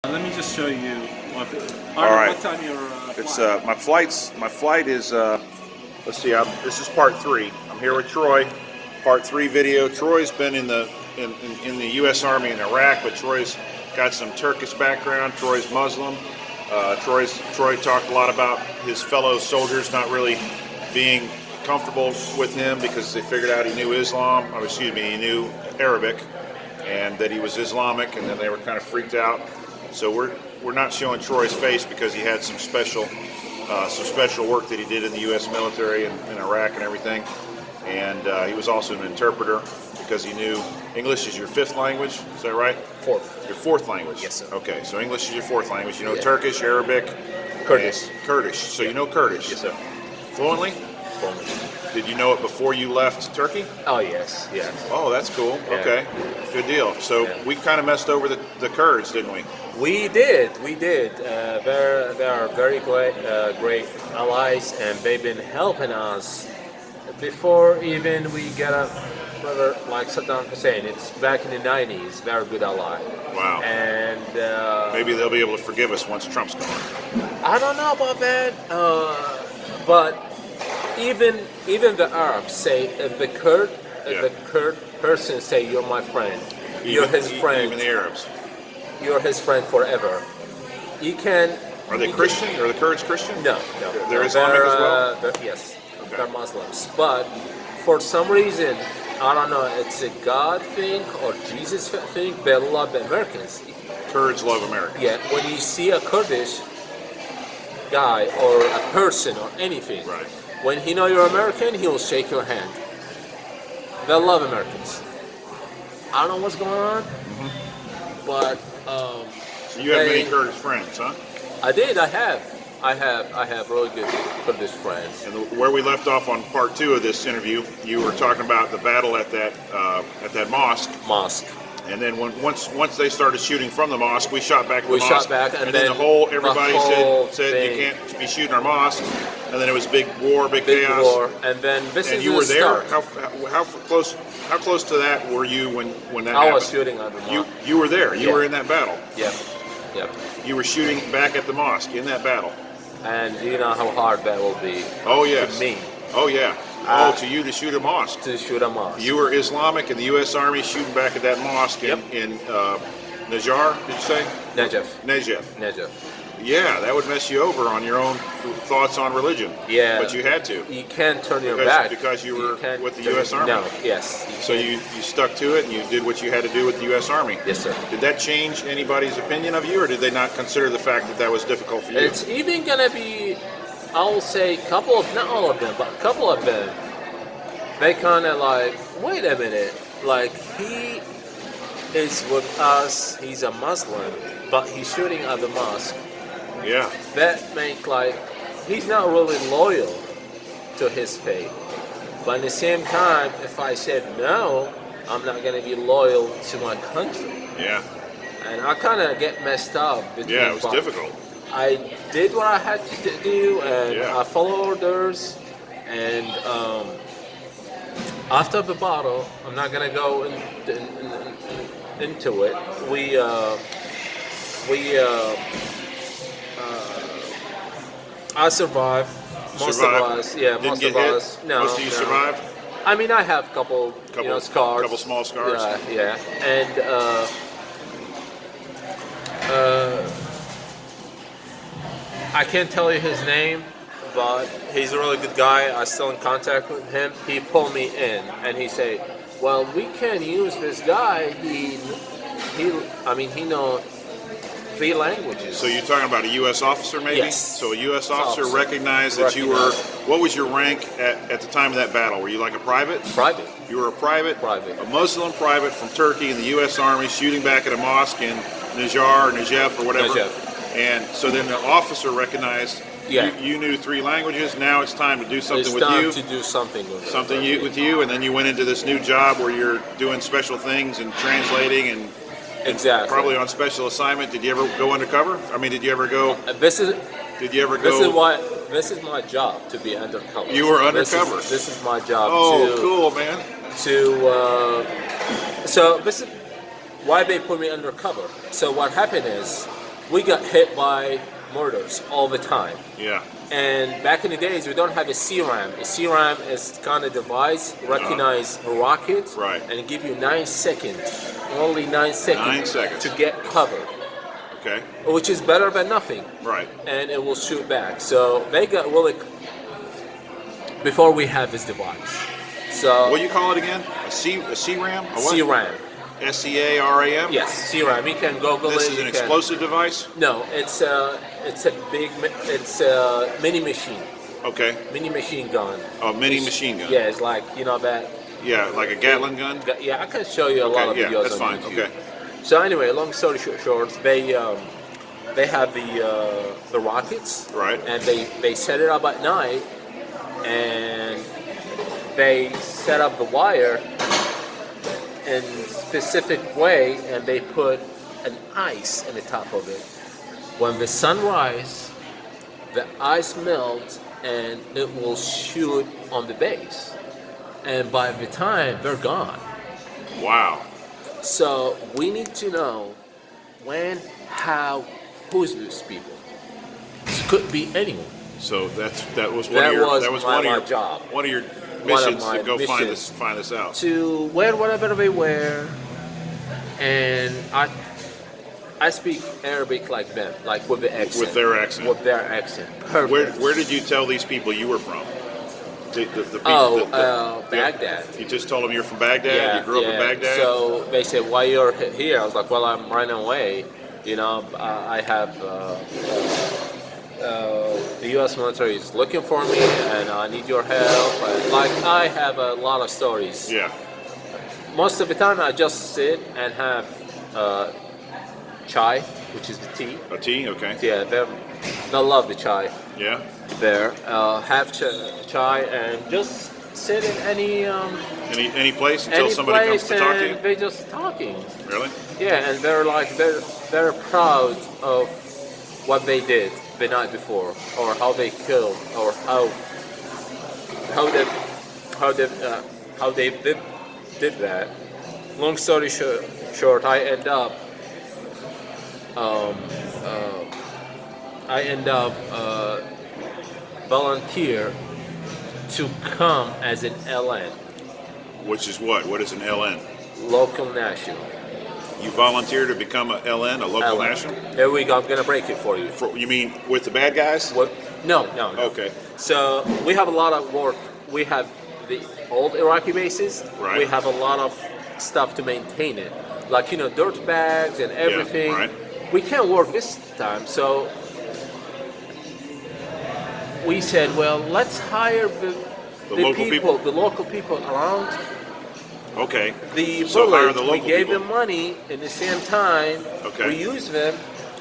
Let me just show you. All right. What time your It's flight? my flight is let's see. This is part 3. I'm here with Troy. Part 3 video. Troy's been in the U.S. Army in Iraq, but Troy's got some Turkish background. Troy's Muslim. Troy talked a lot about his fellow soldiers not really being comfortable with him because they figured out he knew Islam. Or excuse me, he knew Arabic, and that he was Islamic, and then they were kind of freaked out. So we're not showing Troy's face because he had some special work that he did in the U.S. military in Iraq and everything, and he was also an interpreter because he knew English is your 5th language. Is that right? 4th. Your 4th language. Yes, sir. Okay, so English is your 4th language. You know Yeah. Turkish, Arabic, Kurdish. Kurdish. So you know Kurdish. Yes, sir. Fluently? Did you know it before you left Turkey? Oh, yes, yes. Oh, that's cool. Yeah. Okay, good deal. So Yeah. we kind of messed over the Kurds, didn't we? We did. They are very great allies, and they've been helping us before even we get a brother like Saddam Hussein. It's back in the 90s. Very good ally. Wow. And Maybe they'll be able to forgive us once Trump's gone. I don't know about that, but even the Arabs say if the Kurd person say you're my friend, you're his friend. Even the Arabs. You're his friend forever. You can. Are they Christian? Are the Kurds Christian? No. They're Islamic as well? Yes, Okay. they're Muslims. But for some reason, I don't know, it's a God thing or Jesus thing, they love the Americans. Kurds love America. Yeah, when you see a Kurdish guy or a person or anything, Right. when he know you're American, he will shake your hand. They love Americans. I don't know what's going on, but So you have they- many Kurdish friends, huh? I have really good Kurdish friends. And where we left off on part 2 of this interview, you were talking about the battle at that mosque. Mosque. And then once they started shooting from the mosque, we shot back at the We mosque. shot back, and then everybody the whole said you thing. can't be shooting our mosque. And then it was big war, big Big chaos. war, and then this And is you the were there. start. How close to that were you when that I happened? was shooting at the mosque. You were there. You Yeah. were in that battle. Yep. You were shooting back at the mosque in that battle. And you know how hard that will be Oh yes. to me Oh yeah. To you to shoot a mosque. to shoot a mosque. You were Islamic in the U.S. Army shooting back at that mosque Yep. in Najjar. Did you say? Najaf. Negev. Yeah, that would mess you over on your own thoughts on religion. Yeah. But you had to. You can't turn your Because- back because you were can't with the turn- US Army. No. Yes. So you stuck to it and you did what you had to do with the U.S. Army. Yes, sir. Did that change anybody's opinion of you, or did they not consider the fact that was difficult for you? It's even gonna be, I'll say, not all of them, but a couple of them. They kind of like, wait a minute, like he is with us. He's a Muslim, but he's shooting at the mosque. Yeah. That make like he's not really loyal to his faith. But at the same time, if I said no, I'm not gonna be loyal to my country, Yeah. and I kind of get messed up. Yeah, it was but difficult. I did what I had to do, and Yeah. I followed orders. And after the battle, I'm not gonna go into it. I survived. Most Survived? of us, yeah, Didn't most get of hit? us. No, Most of you no. survived? I mean, I have couple scars. Couple small scars? Yeah. And I can't tell you his name, but he's a really good guy. I'm still in contact with him. He pulled me in, and he said, "Well, we can use this guy. He knows 3 languages." So you're talking about a U.S. officer, maybe? Yes. So a U.S. officer Officer. recognized that you were. What was your rank at the time of that battle? Were you like a private? Private. You were a private? Private. A Muslim private from Turkey in the U.S. Army shooting back at a mosque in Najjar or Negev or whatever. Negev. And so then the officer recognized Yeah. you knew 3 languages. Now it's time to do something It's with time you. to do something with it. Something with you, and then you went into this new job where you're doing special things and translating and Exactly. probably on special assignment. Did you ever go undercover? I mean, did you ever go? This is Did you ever go? This is my job to be undercover. You were undercover. This is my job. Oh, cool, man. So this is why they put me undercover. So what happened is we got hit by mortars all the time. Yeah. And back in the days, we don't have a CRAM. A CRAM is kind of device recognize a rocket Right. and give you 9 seconds, only 9 seconds, 9 seconds. to get cover, Okay. which is better than nothing. Right. And it will shoot back. So they got really before we have this device. So What do you call it again? A CRAM? A what? CRAM. SCARAM? Yes, CRAM. You can Google This it. is you an can- explosive device? No, it's a mini machine. Okay. Mini machine gun. Oh, mini machine gun. Yeah, it's like, you know, that. Yeah, like a Gatling gun? Yeah, I can show you a lot of Okay, yeah, videos that's on fine. YouTube. Okay. So anyway, long story short, they have the rockets, Right. and they set it up at night, and they set up the wire in specific way, and they put an ice in the top of it. When the sun rises, the ice melts and it will shoot on the base. And by the time they're gone. Wow. So we need to know when, how, who's these people. This could be anyone. So that was one That of your was that was my one of your job. one of your One of missions my to go missions. find this out. To wear whatever they wear, and I speak Arabic like them, like with the accent. With their accent. With their accent. Perfect. Where did you tell these people you were from? The people, Baghdad. You just told them you're from Baghdad. You grew up in Baghdad. So they said, "Why you're here?" I was like, "Well, I'm running away. You know, I have the U.S. military is looking for me, and I need your help." And, like, I have a lot of stories. Yeah. Most of the time, I just sit and have chai, which is the tea. A tea. Okay. Yeah, they love the chai Yeah. there. Have chai and just sit in Any place until any somebody comes place to talk to you. and they're just talking. Really? Yeah, and they're like they're proud of what they did the night before, or how they killed, or how they did that. Long story short, I end up volunteer to come as an LN, Which is what? What is an LN? local national. You volunteer to become a LN, a local LN. national? Here we go. I'm gonna break it for you. You mean with the bad guys? What? No. Okay. So we have a lot of work. We have the old Iraqi bases. Right. We have a lot of stuff to maintain it, like, you know, dirt bags and everything. right. We can't work this time, so we said, well, let's hire the local people around Okay. the So hire village. the We local gave people. them money in the same time. Okay. We used them,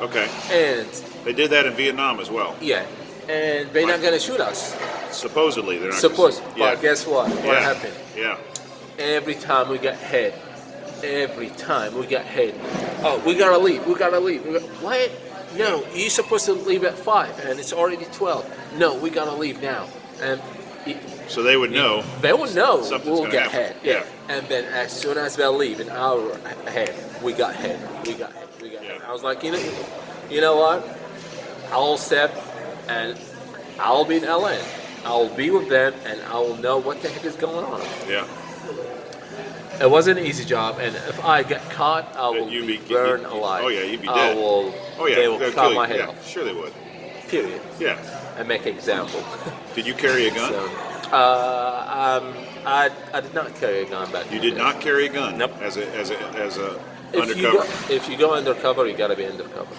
Okay. and They did that in Vietnam as well. yeah, and they're not gonna shoot us. Supposedly they're not. Suppose, Yeah. but guess what? What Yeah. happened? Yeah. Every time we got hit. Every time we got hit. Oh, we gotta leave. We gotta leave. What? No, you're supposed to leave at 5, and it's already 12. No, we gotta leave now. And So they would know. they will know Something's we'll gonna get happen. hit. Yeah. And then as soon as they leave, an hour ahead, we got hit. We got hit. We got hit. Yeah. I was like, you know what? I'll step and I'll be an LN. I'll be with them, and I will know what the heck is going on. Yeah. It wasn't an easy job, and if I get caught, I will You'd be be- burned you'd- alive. oh, yeah, you'd be I dead. will. Oh yeah. They will they'll cut kill you. my head Yeah. off. Sure they would. Period. Yeah. And make an example. Did you carry a gun? So, I did not carry a gun back. You then. did not carry a gun. Nope. As a If undercover. if you go undercover, you gotta be undercover,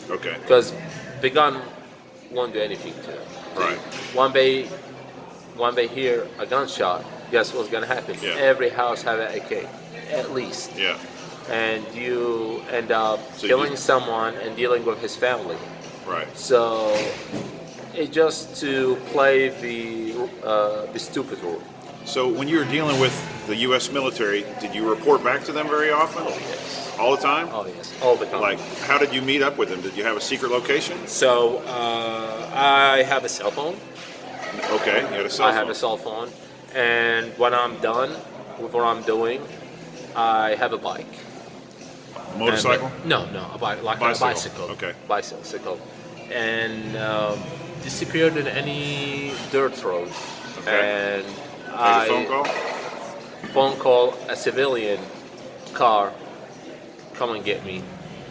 Okay. because the gun won't do anything to it. Right. One day hear a gunshot, guess what's gonna happen? Yeah. Every house have an AK, at least. Yeah. And you end up So killing you- someone and dealing with his family. Right. So it just to play the stupid rule. So when you were dealing with the U.S. military, did you report back to them very often? Oh yes. All the time? Oh yes. All the time. Like, how did you meet up with them? Did you have a secret location? So I have a cell phone. Okay, you had a cell I phone. have a cell phone, and when I'm done with what I'm doing, I have a bike. Motorcycle? No, like Bicycle. a bicycle. Okay. Bicycle. And disappeared in any dirt road. Okay. And Made a phone call? phone call, a civilian car, come and get me.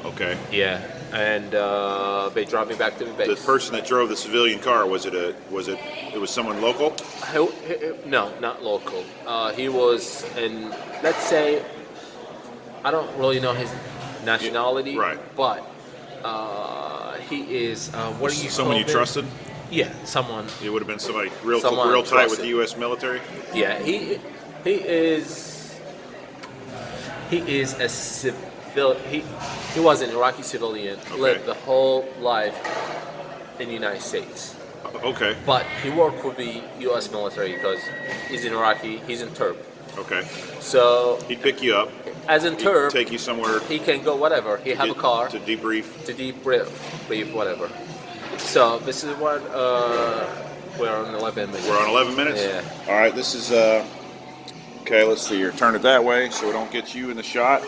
Okay. Yeah. And they drive me back to the base. The person that drove the civilian car, was it someone local? No, not local. He was in, let's say, I don't really know his nationality, Right. but he is. What do you Someone call you him? trusted? Yeah, someone. It would have been somebody real Someone tight with trusted. the U.S. military. Yeah, he is. He is a civil. He was an Iraqi civilian. Okay. Lived the whole life in the United States. Okay. But he worked for the U.S. military because he's in Iraqi. He's in Terp. Okay. So He'd pick you up. as in He'd Terp, take you somewhere. he can go whatever. He have a car to debrief. to debrief whatever. So this is what we're on 11 minutes. We're on 11 minutes. Yeah. All right. This is okay. Let's see here. Turn it that way so we don't get you in the shot.